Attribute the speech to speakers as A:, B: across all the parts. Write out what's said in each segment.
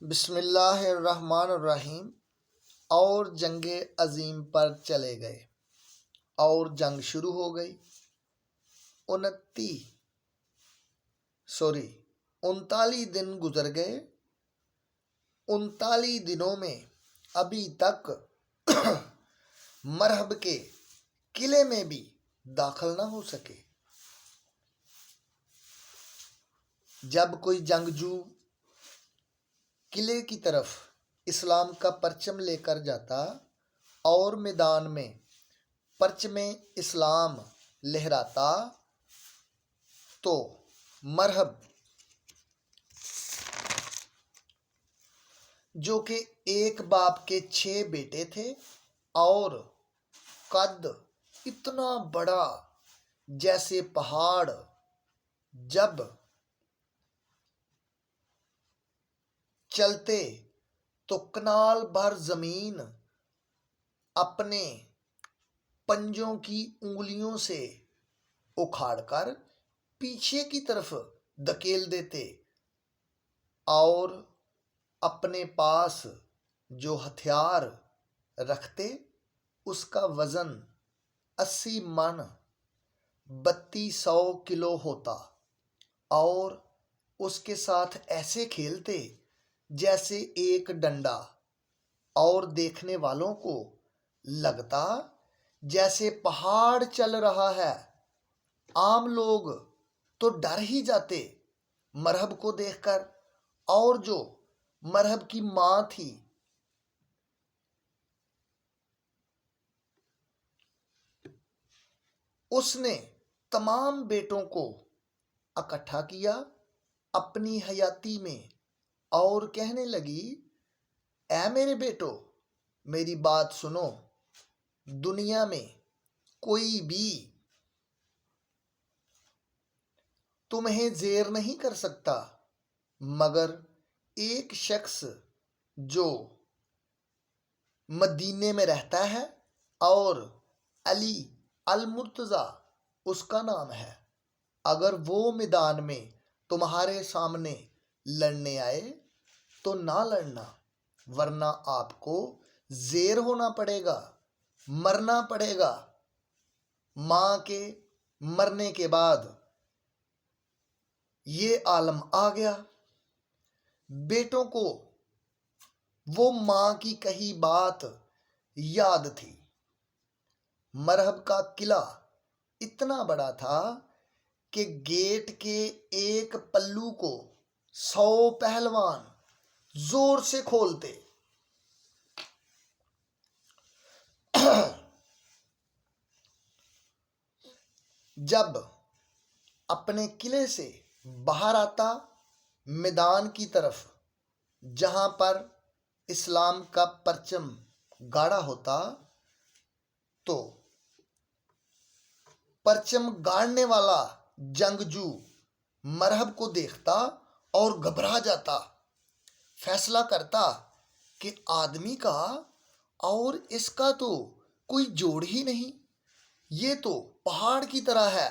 A: بسم اللہ الرحمن الرحیم۔ اور جنگ عظیم پر چلے گئے اور جنگ شروع ہو گئی۔ 39 دن گزر گئے۔ 39 دنوں میں ابھی تک مرہب کے قلعے میں بھی داخل نہ ہو سکے۔ جب کوئی جنگجو قلعے کی طرف اسلام کا پرچم لے کر جاتا اور میدان میں پرچم اسلام لہراتا تو مرہب جو کہ ایک باپ کے 6 بیٹے تھے اور قد اتنا بڑا جیسے پہاڑ، جب چلتے تو کنال بھر زمین اپنے پنجوں کی انگلیوں سے اکھاڑ کر پیچھے کی طرف دھکیل دیتے اور اپنے پاس جو ہتھیار رکھتے اس کا وزن 80 من 3200 کلو ہوتا اور اس کے ساتھ ایسے کھیلتے جیسے ایک ڈنڈا، اور دیکھنے والوں کو لگتا جیسے پہاڑ چل رہا ہے۔ عام لوگ تو ڈر ہی جاتے مرہب کو دیکھ کر، اور جو مرہب کی ماں تھی اس نے تمام بیٹوں کو اکٹھا کیا اپنی حیاتی میں اور کہنے لگی، اے میرے بیٹو، میری بات سنو۔ دنیا میں کوئی بھی تمہیں زیر نہیں کر سکتا مگر ایک شخص جو مدینے میں رہتا ہے اور علی المرتضیٰ اس کا نام ہے۔ اگر وہ میدان میں تمہارے سامنے لڑنے آئے تو نہ لڑنا، ورنہ آپ کو زیر ہونا پڑے گا، مرنا پڑے گا۔ ماں کے مرنے کے بعد یہ عالم آ گیا۔ بیٹوں کو وہ ماں کی کہی بات یاد تھی۔ مرہب کا قلعہ اتنا بڑا تھا کہ گیٹ کے ایک پلو کو 100 پہلوان زور سے کھولتے۔ جب اپنے قلعے سے باہر آتا میدان کی طرف جہاں پر اسلام کا پرچم گاڑا ہوتا، تو پرچم گاڑنے والا جنگجو مرہب کو دیکھتا اور گھبرا جاتا، فیصلہ کرتا کہ آدمی کا اور اس کا تو کوئی جوڑ ہی نہیں، یہ تو پہاڑ کی طرح ہے،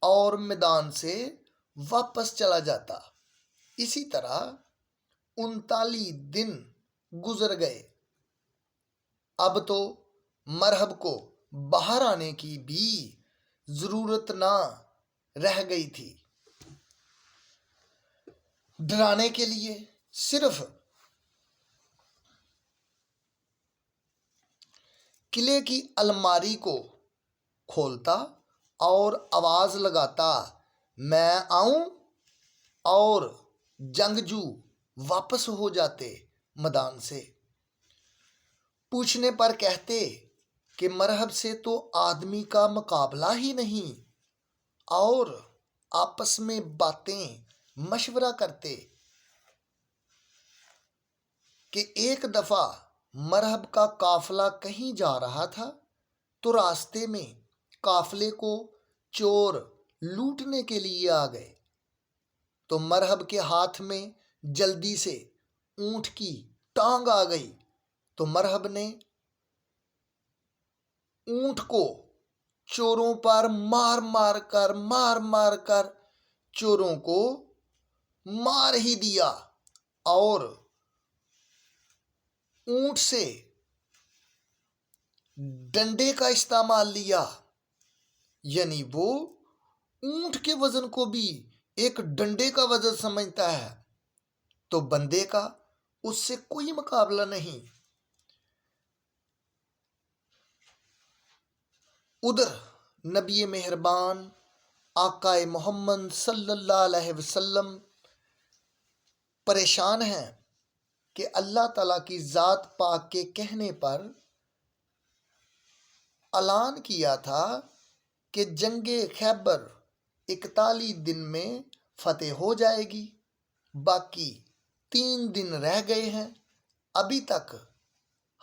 A: اور میدان سے واپس چلا جاتا۔ اسی طرح 39 دن گزر گئے۔ اب تو مرہب کو باہر آنے کی بھی ضرورت نہ رہ گئی تھی۔ ڈرانے کے لیے صرف قلعے کی الماری کو کھولتا اور آواز لگاتا، میں آؤں، اور جنگجو واپس ہو جاتے میدان سے۔ پوچھنے پر کہتے کہ مرہب سے تو آدمی کا مقابلہ ہی نہیں، اور آپس میں باتیں مشورہ کرتے کہ ایک دفعہ مرہب کا قافلہ کہیں جا رہا تھا تو راستے میں قافلے کو چور لوٹنے کے لیے آ گئے، تو مرہب کے ہاتھ میں جلدی سے اونٹ کی ٹانگ آ گئی، تو مرہب نے اونٹ کو چوروں پر مار مار کر چوروں کو مار ہی دیا، اور اونٹ سے ڈنڈے کا استعمال لیا، یعنی وہ اونٹ کے وزن کو بھی ایک ڈنڈے کا وزن سمجھتا ہے، تو بندے کا اس سے کوئی مقابلہ نہیں۔ ادھر نبی مہربان آقا محمد صلی اللہ علیہ وسلم پریشان ہیں کہ اللہ تعالیٰ کی ذات پاک کے کہنے پر اعلان کیا تھا کہ جنگ خیبر 41 دن میں فتح ہو جائے گی، باقی 3 دن رہ گئے ہیں، ابھی تک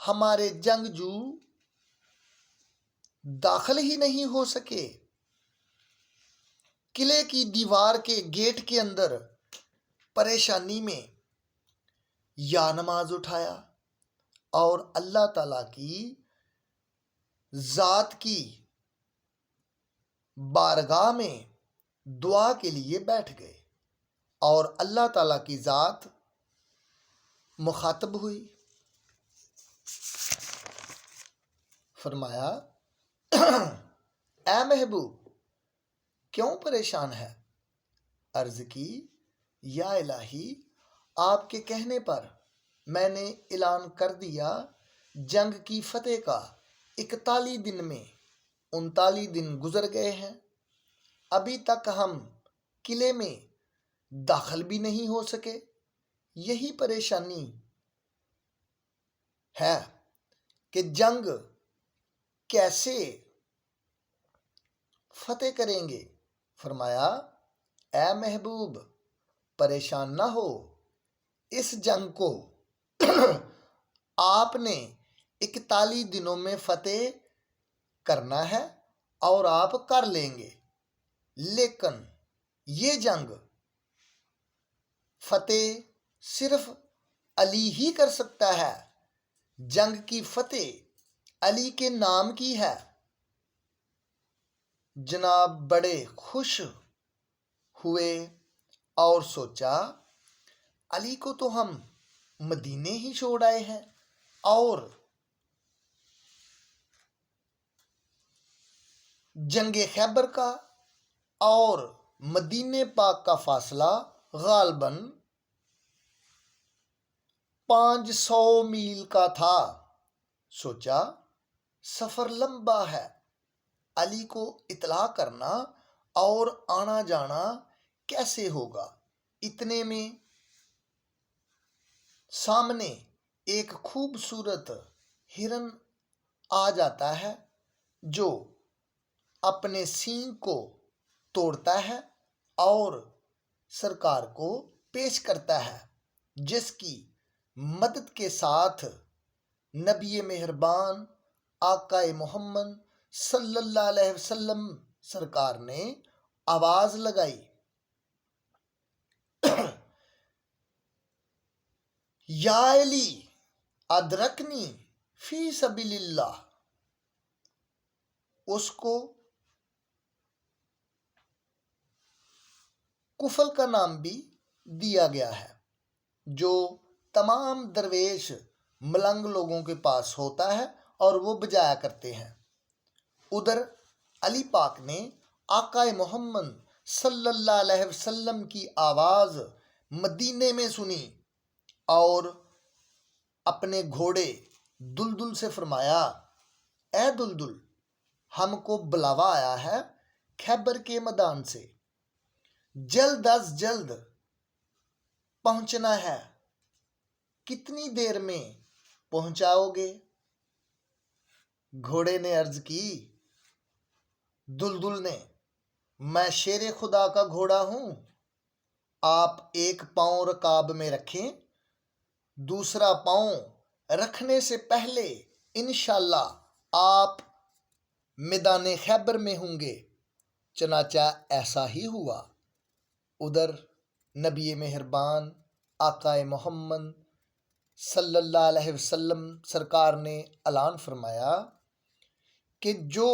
A: ہمارے جنگجو داخل ہی نہیں ہو سکے۔ قلعے کی دیوار کے گیٹ کے اندر پریشانی میں یا نماز اٹھایا اور اللہ تعالیٰ کی ذات کی بارگاہ میں دعا کے لیے بیٹھ گئے، اور اللہ تعالیٰ کی ذات مخاطب ہوئی، فرمایا اے محبوب کیوں پریشان ہے؟ عرض کی یا الہی آپ کے کہنے پر میں نے اعلان کر دیا جنگ کی فتح کا، 41 دن میں 39 دن گزر گئے ہیں، ابھی تک ہم قلعے میں داخل بھی نہیں ہو سکے، یہی پریشانی ہے کہ جنگ کیسے فتح کریں گے؟ فرمایا اے محبوب پریشان نہ ہو، اس جنگ کو آپ نے 41 دنوں میں فتح کرنا ہے اور آپ کر لیں گے، لیکن یہ جنگ فتح صرف علی ہی کر سکتا ہے، جنگ کی فتح علی کے نام کی ہے۔ جناب بڑے خوش ہوئے اور سوچا علی کو تو ہم مدینے ہی چھوڑ آئے ہیں، اور جنگ خیبر کا اور مدینے پاک کا فاصلہ غالباً 500 میل کا تھا۔ سوچا سفر لمبا ہے، علی کو اطلاع کرنا اور آنا جانا کیسے ہوگا؟ اتنے میں سامنے ایک خوبصورت ہرن آ جاتا ہے جو اپنے سینگ کو توڑتا ہے اور سرکار کو پیش کرتا ہے، جس کی مدد کے ساتھ نبی مہربان آقا محمد صلی اللہ علیہ وسلم سرکار نے آواز لگائی یا علی ادرکنی فی سبیل اللہ۔ اس کو کفل کا نام بھی دیا گیا ہے، جو تمام درویش ملنگ لوگوں کے پاس ہوتا ہے اور وہ بجایا کرتے ہیں۔ ادھر علی پاک نے آقا محمد صلی اللہ علیہ وسلم کی آواز مدینے میں سنی اور اپنے گھوڑے دلدل سے فرمایا اے دلدل ہم کو بلاوا آیا ہے خیبر کے میدان سے، جلد از جلد پہنچنا ہے، کتنی دیر میں پہنچاؤ گے؟ گھوڑے نے عرض کی دلدل نے میں شیر خدا کا گھوڑا ہوں، آپ ایک پاؤں رکاب میں رکھیں، دوسرا پاؤں رکھنے سے پہلے انشاءاللہ آپ میدان خیبر میں ہوں گے۔ چنانچہ ایسا ہی ہوا۔ ادھر نبی مہربان آقا محمد صلی اللہ علیہ وسلم سرکار نے اعلان فرمایا کہ جو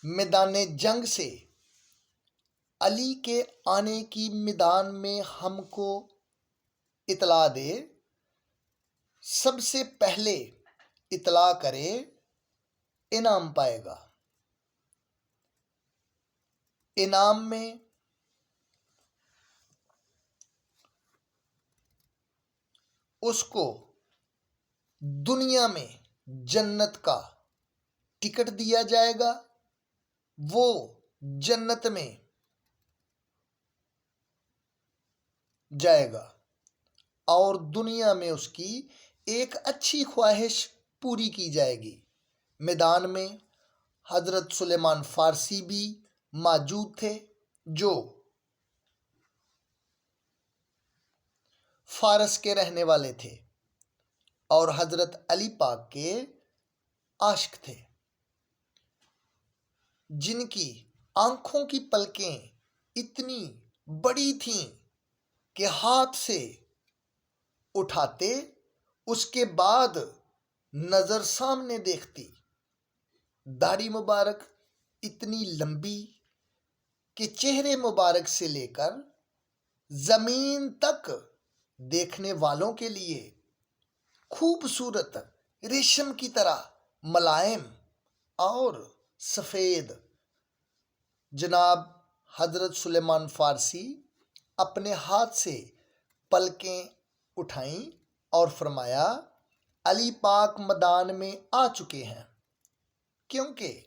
A: میدان جنگ سے علی کے آنے کی میدان میں ہم کو اطلاع دے، سب سے پہلے اطلاع کرے انعام پائے گا۔ انعام میں اس کو دنیا میں جنت کا ٹکٹ دیا جائے گا، وہ جنت میں جائے گا اور دنیا میں اس کی ایک اچھی خواہش پوری کی جائے گی۔ میدان میں حضرت سلیمان فارسی بھی موجود تھے جو فارس کے رہنے والے تھے اور حضرت علی پاک کے عاشق تھے، جن کی آنکھوں کی پلکیں اتنی بڑی تھیں کہ ہاتھ سے اٹھاتے اس کے بعد نظر سامنے دیکھتی، داڑھی مبارک اتنی لمبی کہ چہرے مبارک سے لے کر زمین تک دیکھنے والوں کے لیے خوبصورت، ریشم کی طرح ملائم اور سفید۔ جناب حضرت سلیمان فارسی اپنے ہاتھ سے پلکیں اٹھائیں اور فرمایا، علی پاک میدان میں آ چکے ہیں، کیونکہ